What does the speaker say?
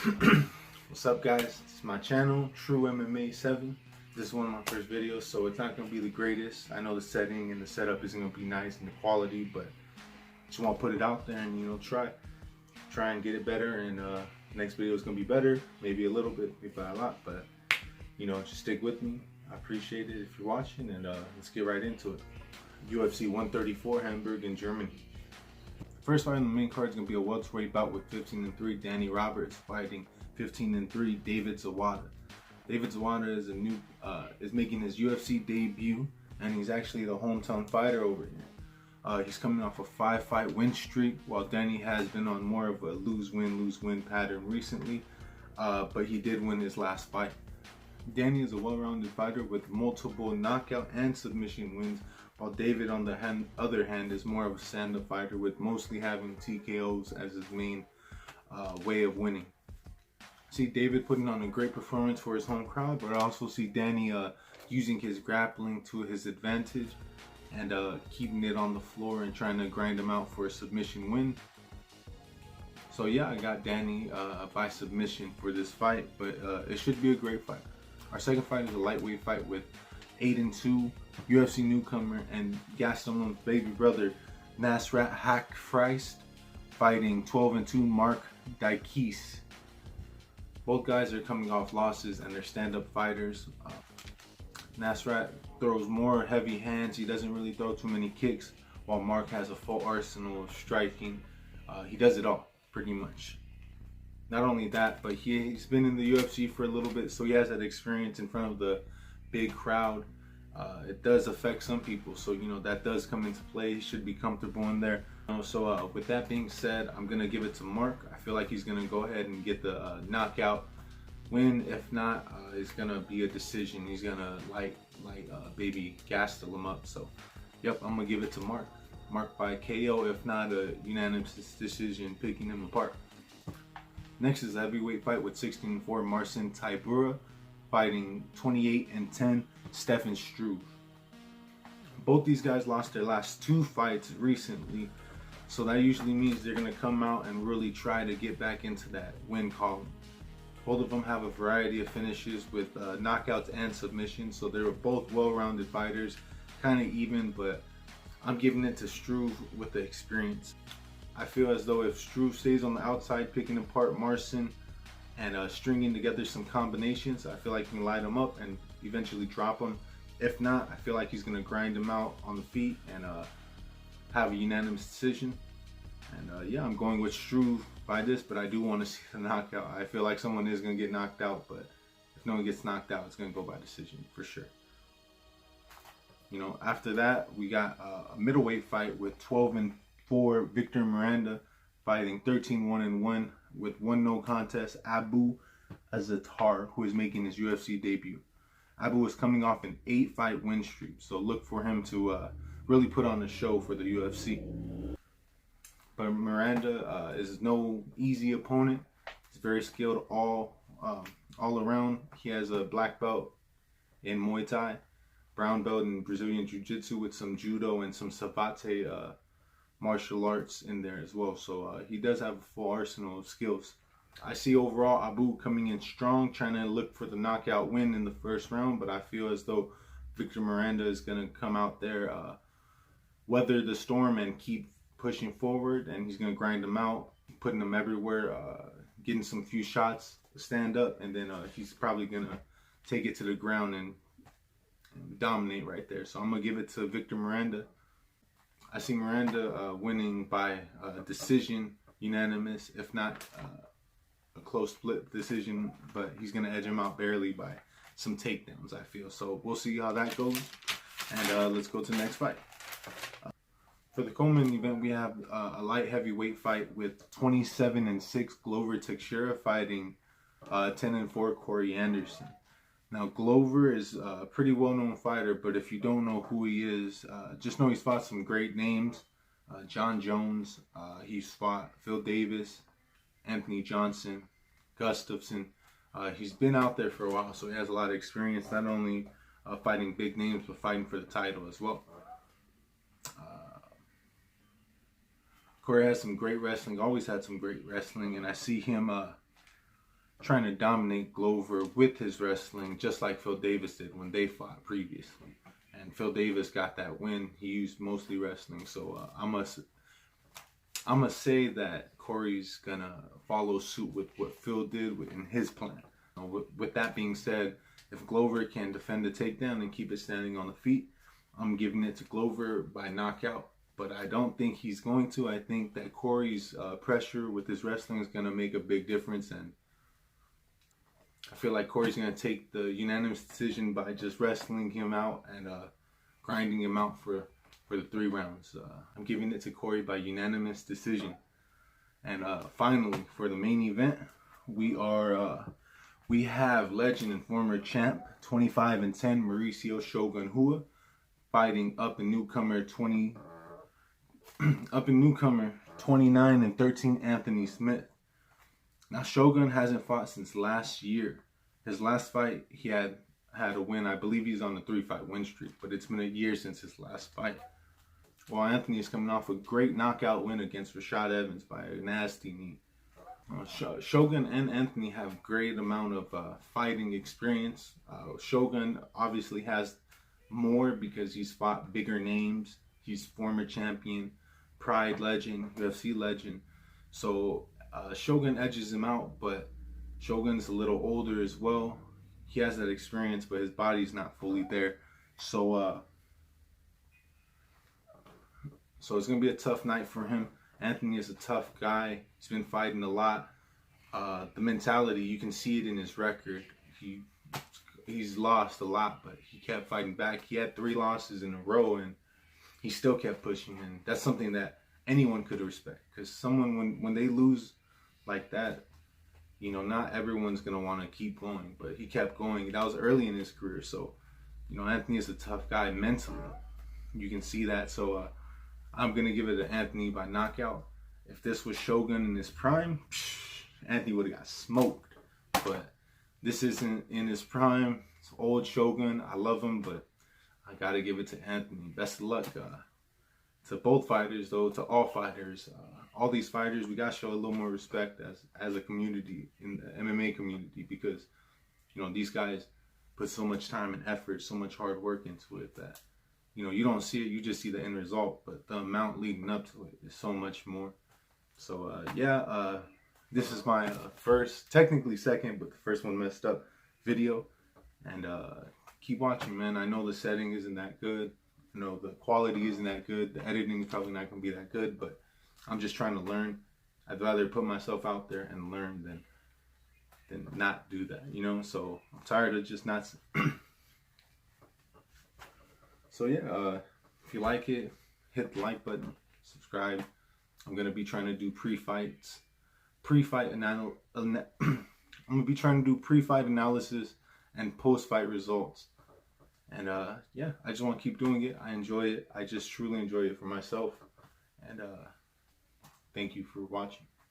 What's up, guys? It's my channel, True MMA 7. This is one of my first videos, so it's not going to be the greatest. I know the setting and the setup isn't going to be nice and the quality, but just want to put it out there and try and get it better. And next video is going to be better, maybe a little bit, maybe by a lot, but just stick with me. I appreciate it if you're watching, and let's get right into it. UFC 134, Hamburg in Germany. First fight on the main card is going to be a welterweight bout with 15-3 Danny Roberts fighting 15-3 David Zawada. David Zawada is making his UFC debut, and he's actually the hometown fighter over here. He's coming off a 5-fight win streak, while Danny has been on more of a lose-win pattern recently, but he did win his last fight. Danny is a well-rounded fighter with multiple knockout and submission wins, while David, on the other hand, is more of a stand-up fighter with mostly having TKOs as his main way of winning. See David putting on a great performance for his home crowd, but I also see Danny using his grappling to his advantage and keeping it on the floor and trying to grind him out for a submission win. So yeah, I got Danny by submission for this fight, but it should be a great fight. Our second fight is a lightweight fight with 8-2 UFC newcomer and Gastelum's baby brother Nasrat Hakfreist fighting 12-2 Mark Dykes. Both guys are coming off losses and they're stand-up fighters. Nasrat throws more heavy hands. He doesn't really throw too many kicks, while Mark has a full arsenal of striking. He does it all, pretty much. Not only that, but he's been in the UFC for a little bit, so he has that experience in front of the big crowd. It does affect some people, so that does come into play. He should be comfortable in there. So with that being said, I'm gonna give it to Mark. I feel like he's gonna go ahead and get the knockout win. If not, it's gonna be a decision. He's gonna light baby Gastelum up. So yep, I'm gonna give it to Mark. Mark by KO, if not a unanimous decision, picking him apart. Next is a heavyweight fight with 16-4 Marcin Tybura fighting 28-10 Stefan Struve. Both these guys lost their last two fights recently, so that usually means they're going to come out and really try to get back into that win column. Both of them have a variety of finishes with knockouts and submissions, so they're both well-rounded fighters, kind of even, but I'm giving it to Struve with the experience. I feel as though if Struve stays on the outside picking apart Marcin and stringing together some combinations, I feel like he can light him up and eventually drop him. If not, I feel like he's going to grind him out on the feet and have a unanimous decision. And yeah, I'm going with Struve by this, but I do want to see the knockout. I feel like someone is going to get knocked out, but if no one gets knocked out, it's going to go by decision for sure. After that, we got a middleweight fight with 12-4 Victor Miranda fighting 13-1 with one no contest Abu Azaitar, who is making his UFC debut. Abu is coming off an 8-fight win streak, so look for him to really put on a show for the UFC. But Miranda is no easy opponent. He's very skilled all around. He has a black belt in Muay Thai, brown belt in Brazilian Jiu-Jitsu with some judo and some savate martial arts in there as well. So he does have a full arsenal of skills. I see overall Abu coming in strong, trying to look for the knockout win in the first round, but I feel as though Victor Miranda is going to come out there, weather the storm and keep pushing forward, and he's going to grind them out, putting them everywhere, getting some few shots to stand up, and then he's probably going to take it to the ground and dominate right there. So I'm going to give it to Victor Miranda. I see Miranda winning by decision, unanimous, if not a close split decision, but he's going to edge him out barely by some takedowns, I feel. So we'll see how that goes, and let's go to the next fight. For the Coleman event, we have a light heavyweight fight with 27-6 Glover Teixeira fighting 10-4 Corey Anderson. Now, Glover is a pretty well-known fighter, but if you don't know who he is, just know he's fought some great names. John Jones, he's fought Phil Davis, Anthony Johnson, Gustafsson. He's been out there for a while, so he has a lot of experience, not only fighting big names, but fighting for the title as well. Corey has some great wrestling, always had some great wrestling, and I see him trying to dominate Glover with his wrestling, just like Phil Davis did when they fought previously. And Phil Davis got that win. He used mostly wrestling. So I must say that Corey's gonna follow suit with what Phil did in his plan. With that being said, if Glover can defend the takedown and keep it standing on the feet, I'm giving it to Glover by knockout. But I don't think he's going to. I think that Corey's pressure with his wrestling is going to make a big difference. And I feel like Corey's going to take the unanimous decision by just wrestling him out and grinding him out for the 3 rounds. I'm giving it to Corey by unanimous decision. And finally, for the main event, we have legend and former champ 25-10 Mauricio Shogun Rua fighting up and newcomer 29-13 Anthony Smith. Now Shogun hasn't fought since last year. His last fight he had a win. I believe he's on a 3-fight win streak, but it's been a year since his last fight. Well, Anthony is coming off a great knockout win against Rashad Evans by a nasty knee. Shogun and Anthony have great amount of fighting experience. Shogun obviously has more because he's fought bigger names. He's former champion, Pride legend, UFC legend. So Shogun edges him out, but Shogun's a little older as well. He has that experience, but his body's not fully there. So it's going to be a tough night for him. Anthony is a tough guy. He's been fighting a lot. The mentality, you can see it in his record. He's lost a lot, but he kept fighting back. He had 3 losses in a row, and he still kept pushing. And that's something that anyone could respect. Because someone, when they lose like that, you know, not everyone's going to want to keep going. But he kept going. That was early in his career. So, you know, Anthony is a tough guy mentally. You can see that. So, I'm going to give it to Anthony by knockout. If this was Shogun in his prime, Anthony would have got smoked. But this isn't in his prime. It's old Shogun. I love him, but I got to give it to Anthony. Best of luck to both fighters, though, to all fighters. All these fighters, we got to show a little more respect as a community, in the MMA community, because, you know, these guys put so much time and effort, so much hard work into it that, you know, you don't see it, you just see the end result, but the amount leading up to it is so much more. So, this is my first, technically second, but the first one messed up video. And keep watching, man. I know the setting isn't that good. I know the quality isn't that good. The editing is probably not going to be that good, but I'm just trying to learn. I'd rather put myself out there and learn than not do that, you know? So, I'm tired of just not... So yeah, if you like it, hit the like button, subscribe. I'm gonna be trying to do pre-fight analysis and post-fight results. And yeah, I just want to keep doing it. I enjoy it. I just truly enjoy it for myself. And thank you for watching.